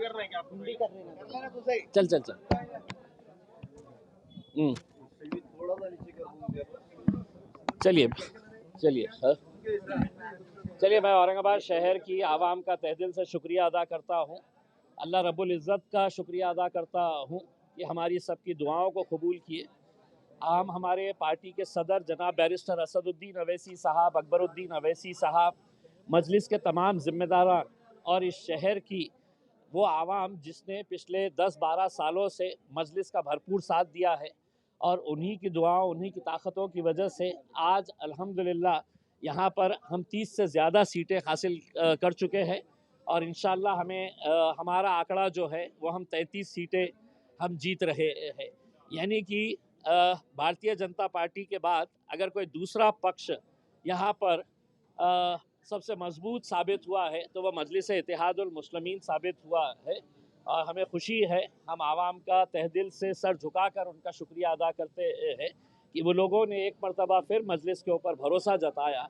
करना है क्या आपको? हुंडी करना है तो सही। चल चल चल। चलिए चलिए चलिए, मैं औरंगाबाद शहर की आवाम का तहे दिल से शुक्रिया अदा करता हूँ। अल्लाह रब्बुल इज़्ज़त का शुक्रिया अदा करता हूँ कि हमारी सबकी दुआओं को कबूल किए। हमारे पार्टी के सदर जनाब बैरिस्टर असदुद्दीन अवैसी साहब, अकबरुद्दीन अवैसी साहब, मजलिस के तमाम ज़िम्मेदारान और इस शहर की वो आवाम जिसने पिछले 10-12 सालों से मजलिस का भरपूर साथ दिया है, और उन्हीं की दुआओं, उन्हीं की ताकतों की वजह से आज अल्हम्दुलिल्लाह यहाँ पर हम 30 से ज़्यादा सीटें हासिल कर चुके हैं। और इंशाअल्लाह हमारा आंकड़ा जो है वो हम 33 सीटें हम जीत रहे हैं। यानी कि भारतीय जनता पार्टी के बाद अगर कोई दूसरा पक्ष यहाँ पर सबसे मजबूत साबित हुआ है तो वह मजलिस इत्तेहादुल मुस्लिमीन साबित हुआ है। और हमें खुशी है, हम आवाम का तहे दिल से सर झुकाकर उनका शुक्रिया अदा करते हैं कि वो लोगों ने एक मरतबा फिर मजलिस के ऊपर भरोसा जताया,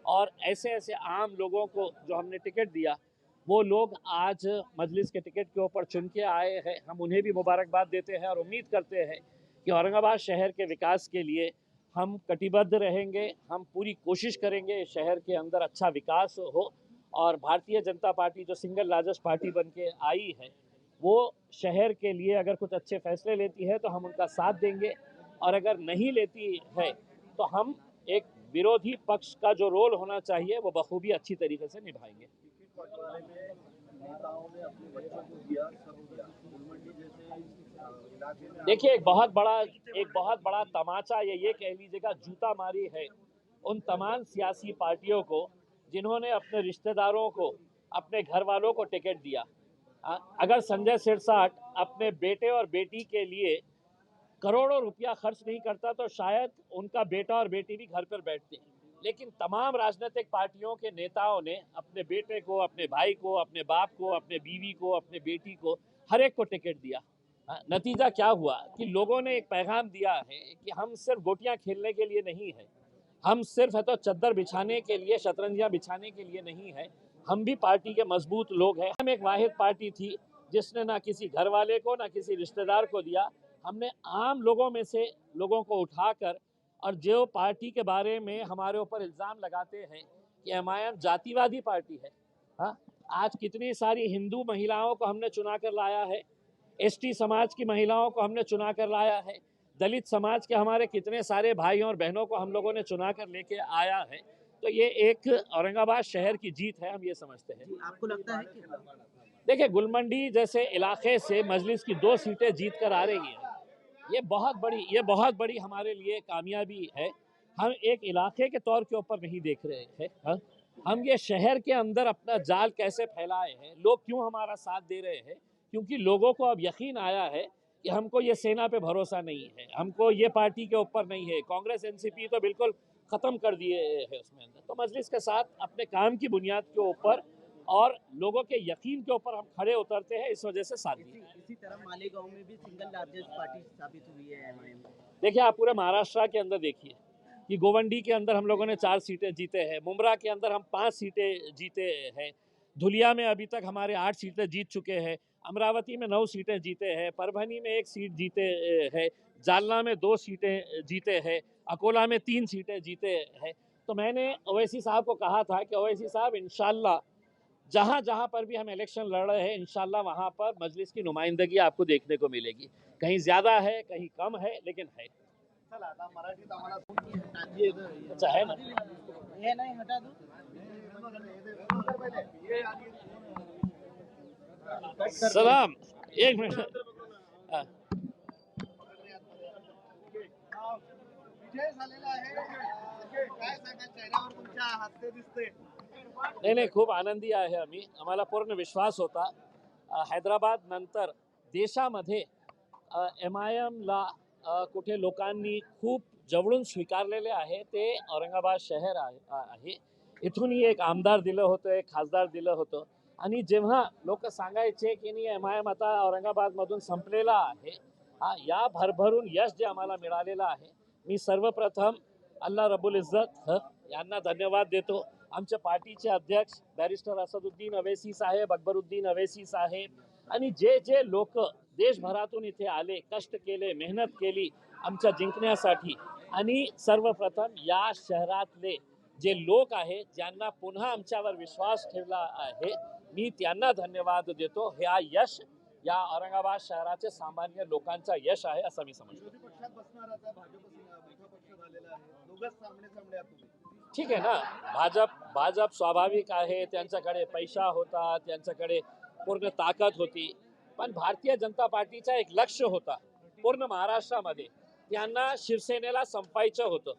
और ऐसे ऐसे आम लोगों को जो हमने टिकट दिया वो लोग आज मजलिस के टिकट के ऊपर चुन के आए हैं। हम उन्हें भी मुबारकबाद देते हैं और उम्मीद करते हैं कि औरंगाबाद शहर के विकास के लिए हम कटिबद्ध रहेंगे। हम पूरी कोशिश करेंगे शहर के अंदर अच्छा विकास हो, और भारतीय जनता पार्टी जो सिंगल लार्जेस्ट पार्टी बन के आई है वो शहर के लिए अगर कुछ अच्छे फैसले लेती है तो हम उनका साथ देंगे, और अगर नहीं लेती है तो हम एक विरोधी पक्ष का जो रोल होना चाहिए वो बखूबी अच्छी तरीके से निभाएंगे। देखिए, एक बहुत बड़ा तमाचा ये कह लीजिएगा जूता मारी है उन तमाम सियासी पार्टियों को जिन्होंने अपने रिश्तेदारों को, अपने घर वालों को टिकट दिया। अगर संजय सिरसाट अपने बेटे और बेटी के लिए करोड़ों रुपया खर्च नहीं करता तो शायद उनका बेटा और बेटी भी घर पर बैठते। लेकिन तमाम राजनीतिक पार्टियों के नेताओं ने अपने बेटे को, अपने भाई को, अपने बाप को, अपने बीवी को, अपने बेटी को, हर एक को टिकट दिया। नतीजा क्या हुआ कि लोगों ने एक पैगाम दिया है कि हम सिर्फ गोटियां खेलने के लिए नहीं है, हम सिर्फ है तो चद्दर बिछाने के लिए, शतरंजियां बिछाने के लिए नहीं है, हम भी पार्टी के मजबूत लोग हैं। हम एक वाहिद पार्टी थी जिसने ना किसी घर वाले को ना किसी रिश्तेदार को दिया। हमने आम लोगों में से लोगों को उठाकर, और जो पार्टी के बारे में हमारे ऊपर इल्ज़ाम लगाते हैं कि एमआईएम जातिवादी पार्टी है, हाँ, आज कितनी सारी हिंदू महिलाओं को हमने चुना कर लाया है, एसटी समाज की महिलाओं को हमने चुना कर लाया है, दलित समाज के हमारे कितने सारे भाइयों और बहनों को हम लोगों ने चुना कर लेके आया है। तो ये एक औरंगाबाद शहर की जीत है, हम ये समझते हैं। आपको लगता है कि देखिए, गुलमंडी जैसे इलाके से मजलिस की 2 सीटें जीत कर आ रही है, ये बहुत बड़ी हमारे लिए कामयाबी है। हम एक इलाके के तौर के ऊपर नहीं देख रहे हैं, हाँ? हम ये शहर के अंदर अपना जाल कैसे फैलाए हैं, लोग क्यों हमारा साथ दे रहे हैं, क्योंकि लोगों को अब यकीन आया है कि हमको ये सेना पे भरोसा नहीं है, हमको ये पार्टी के ऊपर नहीं है। कांग्रेस एनसीपी तो बिल्कुल ख़त्म कर दिए हैं उसमें अंदर। तो मजलिस के साथ अपने काम की बुनियाद के ऊपर और लोगों के यकीन के ऊपर हम खड़े उतरते हैं, इस वजह से साथ दिए। इसी तरह मालेगांव में भी सिंगल लार्जेस्ट पार्टी साबित हुई है एमआईएम। देखिए, आप पूरे महाराष्ट्र के अंदर देखिए कि गोवंडी के अंदर हम लोगों ने 4 सीटें जीते हैं, मुमरा के अंदर हम 5 सीटें जीते हैं, धुलिया में अभी तक हमारे 8 सीटें जीत चुके हैं, अमरावती में 9 सीटें जीते हैं, परभनी में 1 सीट जीते हैं, जालना में 2 सीटें जीते हैं, अकोला में 3 सीटें जीते हैं। तो मैंने ओवैसी साहब को कहा था कि ओवैसी साहब, इंशाल्लाह जहाँ जहाँ पर भी हम इलेक्शन लड़ रहे हैं, इंशाल्लाह वहाँ पर मजलिस की नुमाइंदगी आपको देखने को मिलेगी। कहीं ज़्यादा है, कहीं कम है, लेकिन है। अच्छा है ना, ये नहीं हटा दो। सलाम, एक मिनट। विजय झालेला आहे, काय सांगाल, चेहऱ्यावर तुमच्या हास्य दिसते? नाही, खूप आनंदी आहे आम्हाला पूर्ण विश्वास होता हैदराबाद नंतर देशामध्ये एमआयएमला कुठे लोकांनी खूप जवळून स्वीकारलेले आहे ते औरंगाबाद शहर आहे। इथूनही एक आमदार दिलं होतं, एक खासदार दिलं होतं, आणि जेव्हा लोक सांगायचे की नाही एमआयएम आता औरंगाबादमधून संपलेला आहे, या भरभरून यश जे आम्हाला मिळालेलं आहे, मी सर्वप्रथम अल्लाह रब्बुल इज्जत यांना धन्यवाद देतो। आमच्या पार्टीचे अध्यक्ष बैरिस्टर असदुद्दीन अवैसी साहेब, अकबरुद्दीन अवैसी साहेब, आणि जे जे लोक देशभरातून इथे आले, कष्ट केले, मेहनत केली आमच्या जिंकण्यासाठी, आणि सर्वप्रथम या शहरातले जे लोक आहेत ज्यांना पुन्हा आमच्यावर विश्वास ठेवला आहे, मी त्यांना धन्यवाद देतो. हा यश या औरंगाबाद शहराचे सामान्य लोकांचा यश आहे असं मी समजतो. विरोधी पक्षात बसणार आता भाजप मोठा पक्ष झालेला आहे, दोघंच सामने सामने आहात तुम्ही. ठीक आहे ना, भाजप स्वाभाविक आहे, त्यांच्याकडे पैसा होता, त्यांच्याकडे पूर्ण ताकद होती, पण भारतीय जनता पार्टीचा एक लक्ष होता पूर्ण महाराष्ट्रामध्ये, त्यांना शिवसेनेला संपायचं होतं,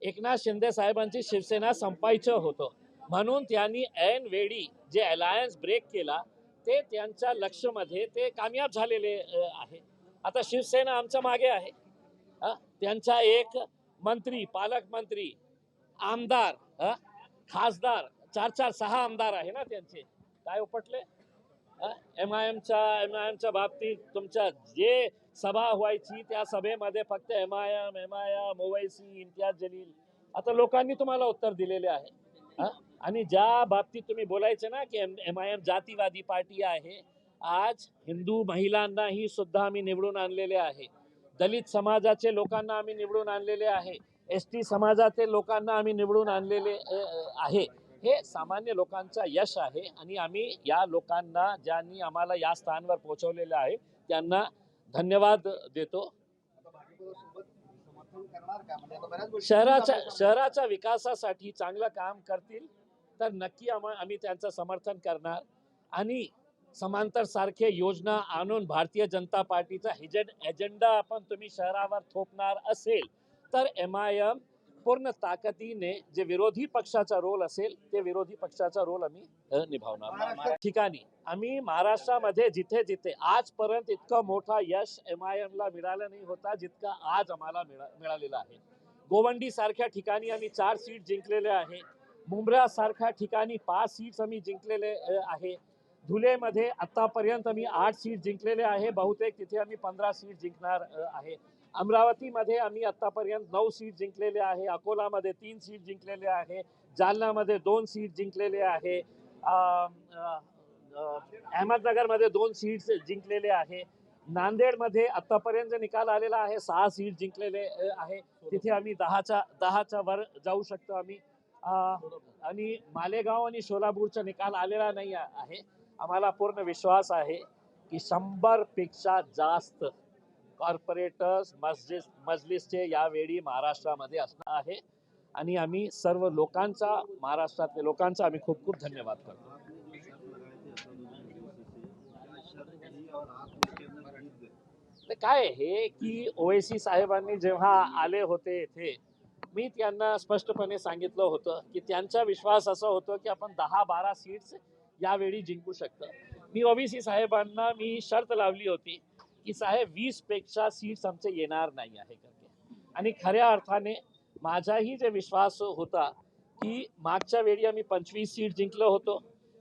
एकनाथ शिंदे साहेबांची शिवसेना संपायचं होतं, म्हणून त्यांनी ऐन वेळी जे अलायन्स ब्रेक केला ते त्यांच्या लक्ष्यमध्ये ते कामयाब झालेले आहे. आता शिवसेना आमच्या मागे आहे, त्यांचा एक मंत्री, पालकमंत्री, आमदार, खासदार, 4-6 आमदार आहे ना त्यांचे, काय उपटले. एमआयएमच्या बाबतीत तुमच्या जे सभा व्हायची त्या सभेमध्ये फक्त एमआयएम, ओवैसी, इम्तियाज जलील, आता लोकांनी तुम्हाला उत्तर दिलेले आहे. आणि ज्या बाबतीत तुम्ही बोलायचे ना की एमआयएम जातीवादी पार्टी आहे, आज हिंदू महिलांनाही सुद्धा आम्ही निवडून आणलेले आहे, दलित समाजाचे लोकांना आम्ही निवडून आणलेले आहे, एसटी समाजातील लोकांना आम्ही निवडून आणलेले आहे. हे सामान्य लोकांचा यश आहे आणि आम्ही या लोकांना ज्यांनी आम्हाला या स्थानावर पोहोचवलेलं आहे त्यांना धन्यवाद देतो. शहराच्या विकासासाठी चांगलं काम करतील तर नक्की आम्ही त्यांचं समर्थन करणार, आणि समांतर सारखे योजना आणून भारतीय जनता पार्टीचा एजेंडा आपण तुम्ही शहरावर थोपणार असेल तर एमआयएम पूर्ण ताकदीने जे विरोधी पक्षाचा रोल असेल ते विरोधी पक्षाचा रोल आम्ही निभावणार. ठिकाणी आम्ही महाराष्ट्रामध्ये जिथे जिथे आजपर्यंत इतकं मोठा यश एमआयएमला मिळालं नाही होता जितका आज आम्हाला मिळालेला आहे. गोवंडी सारख्या ठिकाणी आम्ही 4 सीट जिंकलेले आहे, मुंब्रा सारख्या ठिकाणी 5 सीट्स आम्ही जिंकलेले आहे, धुलेमध्ये आतापर्यंत आम्ही 8 सीट जिंकलेले आहे, बहुतेक तिथे आम्ही 15 सीट जिंकणार आहे, अमरावतीमध्ये आम्ही आतापर्यंत 9 सीट जिंकलेले आहे, अकोलामध्ये 3 सीट जिंकलेले आहे, जालनामध्ये 2 सीट जिंकलेले आहे, अहमदनगरमध्ये 2 सीट्स जिंकलेले आहे, नांदेडमध्ये आतापर्यंत निकाल आलेला आहे 6 सीट जिंकलेले आहे, तिथे आम्ही 10च्या वर जाऊ शकतो आम्ही. आणि मालेगाव आणि सोलापूरचा निकाल आलेला नाही आहे. आम्हाला पूर्ण विश्वास आहे की 100 पेक्षा जास्त कॉर्पोरेटर्स मजलिसचे यावेळी महाराष्ट्रामध्ये असणार आहे, आणि आम्ही सर्व लोकांचा, महाराष्ट्रातल्या लोकांचा आम्ही खूप खूप धन्यवाद करतो. काय हे की ओवैसी साहेबांनी जेव्हा आले होते इथे, मी त्यांना स्पष्टपणे सांगितलं होतं की त्यांचा विश्वास असा होता की आपण 10-12 सीट्स यावेळी जिंकू शकतो. मी ओवैसी साहेबांना मी शर्त लावली होती की साहेब 20 पेक्षा सीट्स आमचे येणार नाही आहे करके, आणि खऱ्या अर्थाने माझाही जे विश्वास होता की मागच्या वेळी आम्ही 25 सीट जिंकलो होतो,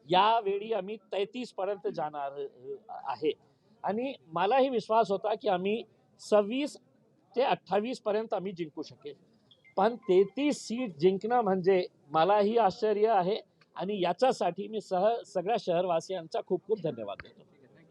यावेळी आम्ही 33 पर्यंत जाणार आहे, आणि मलाही विश्वास होता की आम्ही 26 ते 28 पर्यंत आम्ही जिंकू शकेल, पण 33 सीट जिंकणं म्हणजे मलाही आश्चर्य आहे, आणि याच्यासाठी मी सगळ्या शहरवासियांचा खूप खूप धन्यवाद देतो.